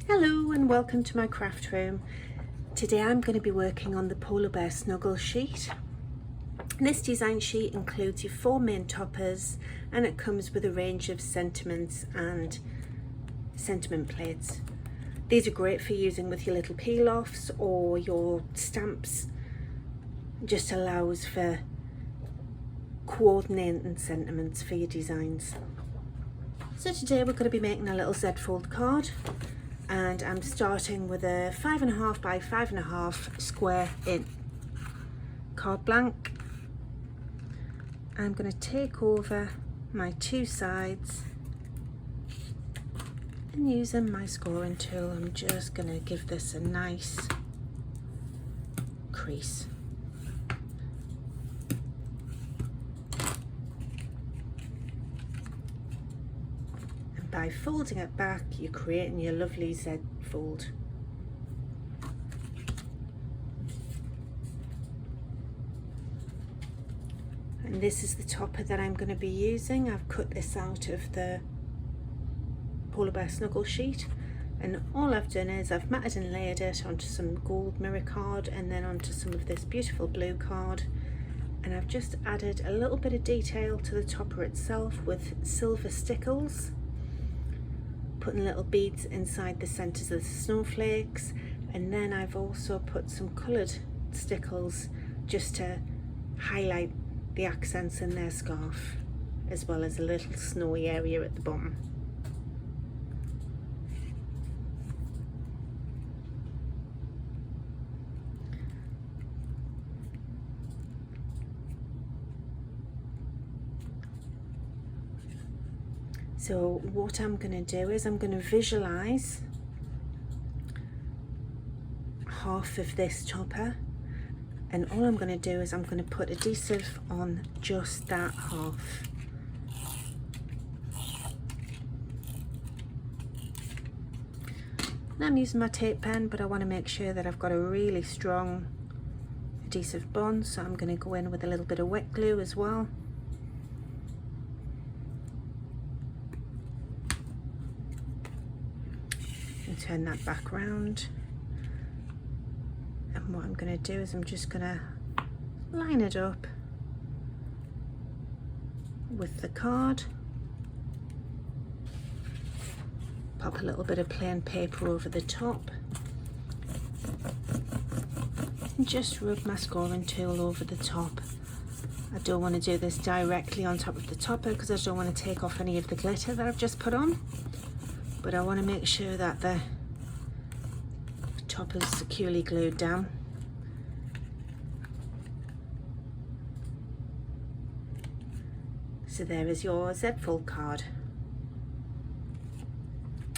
Hello and welcome to my craft room. Today I'm going to be working on the polar bear snuggle sheet. This design sheet includes your 4 main toppers and it comes with a range of sentiments and sentiment plates. These are great for using with your little peel-offs or your stamps. Just allows for coordinating sentiments for your designs. So today we're going to be making a little Z-fold card. And I'm starting with a 5.5 by 5.5 square in card blank. I'm going to take over my 2 sides and using my scoring tool I'm just going to give this a nice crease. By folding it back, you're creating your lovely Z fold. And this is the topper that I'm going to be using. I've cut this out of the polar bear snuggle sheet, and all I've done is I've matted and layered it onto some gold mirror card and then onto some of this beautiful blue card, and I've just added a little bit of detail to the topper itself with silver stickles, putting little beads inside the centers of the snowflakes, and then I've also put some coloured stickles just to highlight the accents in their scarf, as well as a little snowy area at the bottom. So what I'm going to do is I'm going to visualize half of this topper, and all I'm going to do is I'm going to put adhesive on just that half. And I'm using my tape pen, but I want to make sure that I've got a really strong adhesive bond, so I'm going to go in with a little bit of wet glue as well. Turn that back round, and what I'm going to do is I'm just going to line it up with the card, pop a little bit of plain paper over the top, and just rub my scoring tool over the top. I don't want to do this directly on top of the topper because I don't want to take off any of the glitter that I've just put on, but I want to make sure that the top is securely glued down. So there is your Z-fold card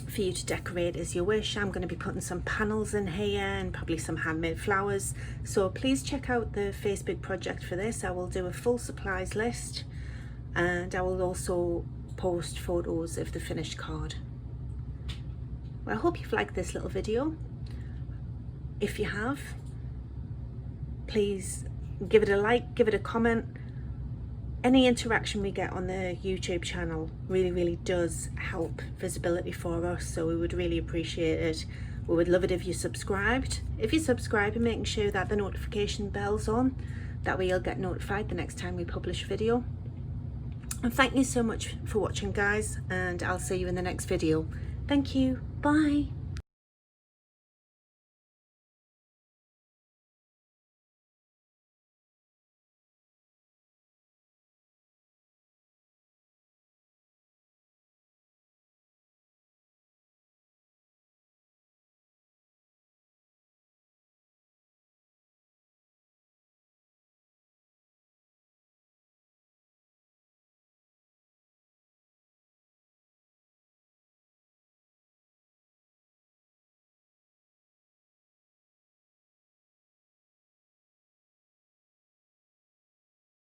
for you to decorate as you wish. I'm going to be putting some panels in here and probably some handmade flowers, so please check out the Facebook project for this. I will do a full supplies list, and I will also post photos of the finished card. Well, I hope you've liked this little video. If you have, please give it a like, give it a comment. Any interaction we get on the YouTube channel really does help visibility for us, so we would really appreciate it. We would love it if you subscribed. If you subscribe, and making sure that the notification bell's on, that way you'll get notified the next time we publish a video. And thank you so much for watching, guys, and I'll see you in the next video. Thank you. Bye.